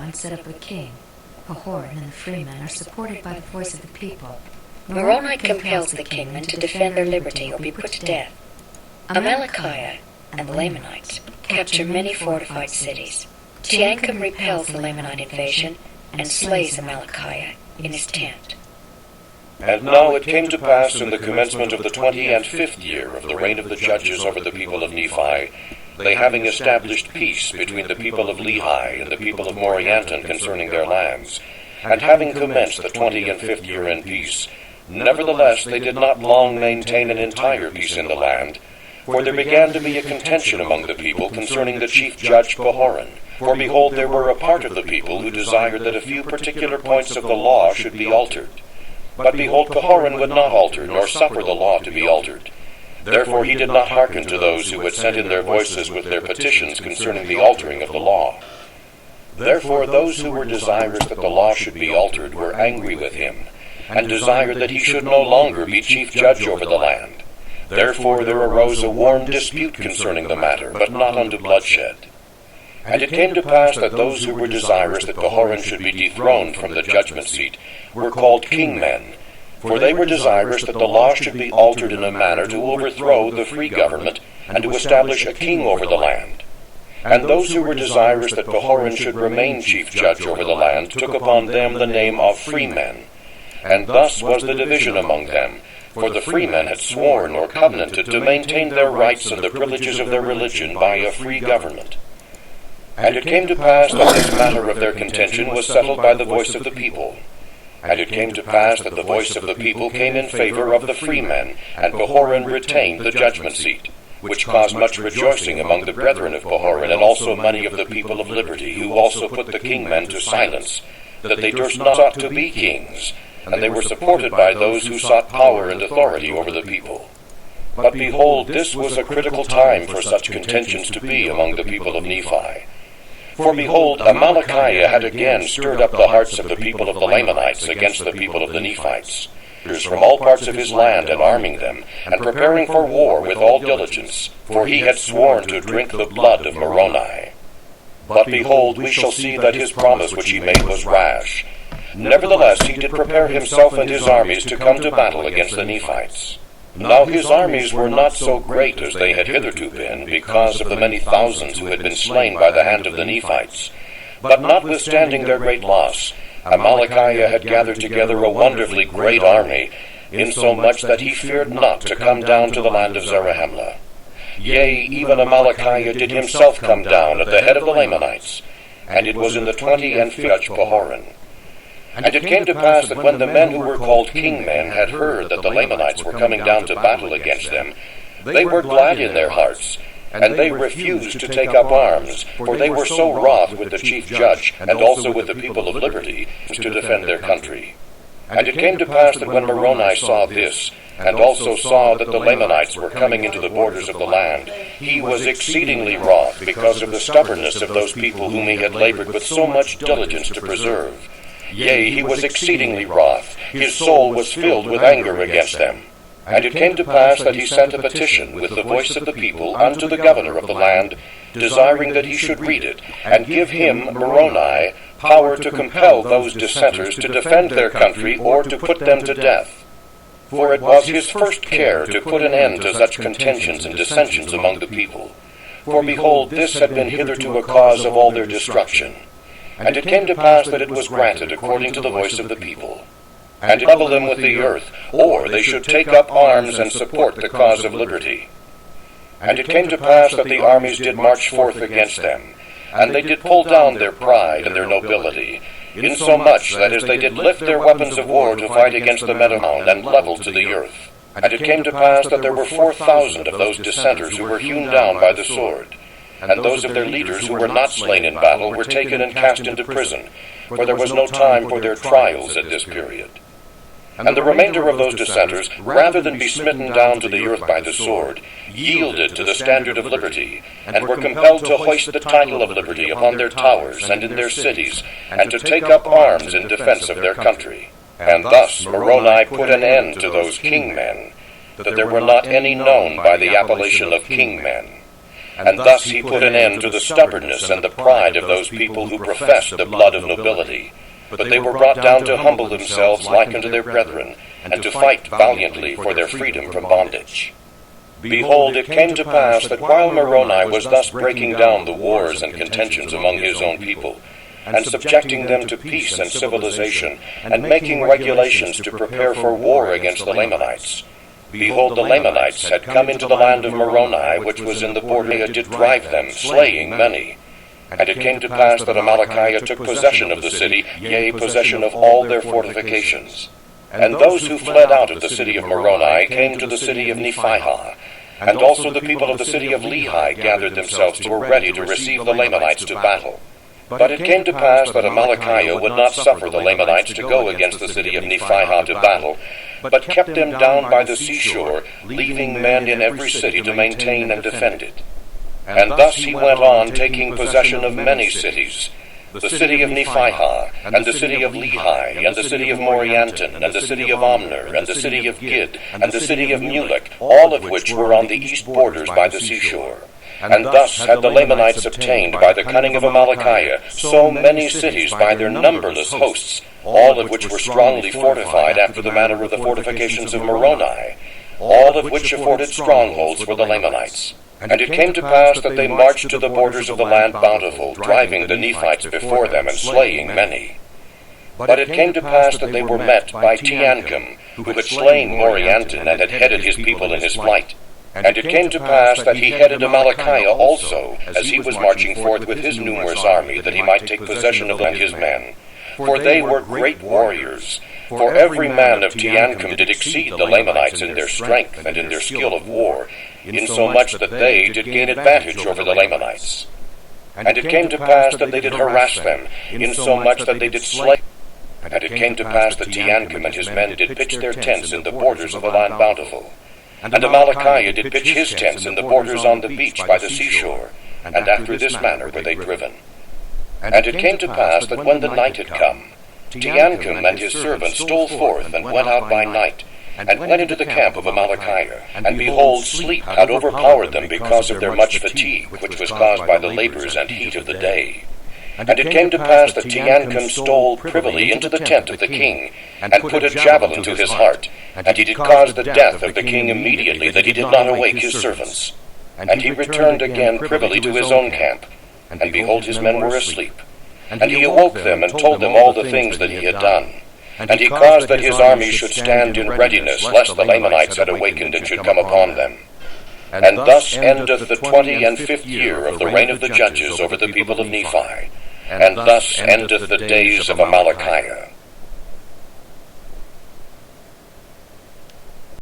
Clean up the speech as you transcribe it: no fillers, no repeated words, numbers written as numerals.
and set up a king. Pahoran and the freemen are supported by the voice of the people. Moroni compels the kingmen to defend their liberty or be put to death. Amalickiah and the Lamanites capture many fortified cities. Teancum repels the Lamanite invasion and slays Amalickiah in his tent. And now it came to pass in the commencement of the 25th year of the reign of the judges over the people of Nephi, they having established peace between the people of Lehi and the people of Morianton concerning their lands, and having commenced the 25th year in peace, nevertheless they did not long maintain an entire peace in the land, for there began to be a contention among the people concerning the chief judge Pahoran. For behold, there were a part of the people who desired that a few particular points of the law should be altered. But behold, Pahoran would not alter, nor suffer the law to be altered. Therefore he did not hearken to those who had sent in their voices with their petitions concerning the altering of the law. Therefore those who were desirous that the law should be altered were angry with him, and desired that he should no longer be chief judge over the land. Therefore there arose a warm dispute concerning the matter, but not unto bloodshed. And it came to pass that those who were desirous that Pahoran should be dethroned from the judgment seat were called kingmen, for they were desirous that the law should be altered in a manner to overthrow the free government and to establish a king over the land. And those who were desirous that Pahoran should remain chief judge over the land took upon them the name of freemen. And thus was the division among them, for the freemen had sworn or covenanted to maintain their rights and the privileges of their religion by a free government. And it came to pass that this matter of their contention was settled by the voice of the people. And it came to pass that the voice of the people came in favor of the freemen, and Pahoran retained the judgment seat, which caused much rejoicing among the brethren of Pahoran, and also many of the people of liberty, who also put the kingmen to silence, that they durst not to be kings, and they were supported by those who sought power and authority over the people. But behold, this was a critical time for such contentions to be among the people of Nephi. For behold, Amalickiah had again stirred up the hearts of the people of the Lamanites against the people of the Nephites, from all parts of his land, and arming them, and preparing for war with all diligence, for he had sworn to drink the blood of Moroni. But behold, we shall see that his promise which he made was rash. Nevertheless he did prepare himself and his armies to come to battle against the Nephites. Now his armies were not so great as they had hitherto been, because of the many thousands who had been slain by the hand of the Nephites. But notwithstanding their great loss, Amalickiah had gathered together a wonderfully great army, insomuch that he feared not to come down to the land of Zarahemla. Yea, even Amalickiah did himself come down at the head of the Lamanites, and it was in the 25th judge Pahoran. And it came to pass that when the men who were called kingmen had heard that the Lamanites were coming down to battle against them, they were glad in their hearts, and they refused to take up arms, for they were so wroth with the chief judge, and also with the people of liberty, to defend their country. And it came to pass that when Moroni saw this, and also saw that the Lamanites were coming into the borders of the land, he was exceedingly wroth because of the stubbornness of those people whom he had labored with so much diligence to preserve. Yea, he was exceedingly wroth. His soul was filled with anger against them. And it came to pass that he sent a petition with the voice of the people unto the governor of the land, desiring that he should read it, and give him, Moroni, power to compel those dissenters to defend their country or to put them to death. For it was his first care to put an end to such contentions and dissensions among the people. For behold, this had been hitherto a cause of all their destruction. And it came to pass that it was granted according to the voice of the people, and to level them with the earth, or they should take up arms and support the cause of liberty. And it came to pass that the armies did march forth against them, and they did pull down their pride and their nobility, insomuch that as they did lift their weapons of war to fight against the men around, and level to the earth. And it came to pass that there were 4,000 of those dissenters who were hewn down by the sword. And those of their leaders who were not slain in battle were taken and cast into prison, for there was no time for their trials at this period. And the remainder of those dissenters, rather than be smitten down to the earth by the sword, yielded to the standard of liberty, and were compelled to hoist the title of liberty upon their towers and in their cities, and to take up arms in defense of their country. And thus Moroni put an end to those kingmen, that there were not any known by the appellation of kingmen. and thus he put an end to the stubbornness and the pride of those people who professed the blood of nobility. But they were brought down to humble themselves like unto their brethren, and to fight valiantly for their freedom from bondage. Behold, it came to pass that while Moroni was thus breaking down the wars and contentions among his own people, and subjecting them to peace and civilization, and making regulations to prepare for war against the Lamanites, behold, the Lamanites had come into the land of Moroni, which was in the border, and did drive them, slaying many. And it came to pass that Amalickiah took possession of the city, yea, possession of all their fortifications. And those who fled out of the city of Moroni came to the city of Nephihah, and also the people of the city of Lehi gathered themselves and were ready to receive the Lamanites to battle. But it came to pass that Amalickiah would not suffer the Lamanites to go against the city of Nephihah to battle, but kept them down by the seashore, leaving men in every city to maintain and defend it. And thus he went on, taking possession of many cities, the city of Nephihah, and the city of Lehi, and the city of Morianton, and the city of Omner, and the city of Gid, and the city of Mulek, all of which were on the east borders by the seashore. And thus had the Lamanites obtained by the cunning of Amalickiah so many cities by their numberless hosts, all of which were strongly fortified after the manner of the fortifications of Moroni, all of which afforded strongholds for the Lamanites. And it came to pass that they marched to the borders of the land bountiful, driving the Nephites before them and slaying many. But it came to pass that they were met by Teancum, who had slain Morianton and had headed his people in his flight. And it came to pass that he headed Amalickiah also, as he was marching forth with his numerous army, that he might take possession of his men. For they were great warriors. For every man of Teancum did exceed the Lamanites in their strength and in their skill of war, insomuch that they did gain advantage over the Lamanites. And it came to pass that they did harass them, insomuch that they did slay. And it came to pass that Teancum and his men did pitch their tents in the borders of the land bountiful. And Amalickiah did pitch his tents in the borders on the beach by the seashore, and after this manner were they driven. And it came to pass that when the night had come, Teancum and his servants stole forth and went out by night, and went into the camp of Amalickiah. And behold, sleep had overpowered them because of their much fatigue, which was caused by the labors and heat of the day. And it came to pass that Teancum stole privily into the tent of the king, and put a javelin to his heart, and he did cause the death of the king immediately, that he did not awake his servants. And he returned again privily to his own camp, and behold, his men were asleep. And he awoke them, and told them all the things that he had done. And he caused that his army should stand in readiness, lest the Lamanites had awakened and should come upon them. And thus endeth the 25th year of the reign of the judges over the people of Nephi, and thus endeth the days of Amalickiah.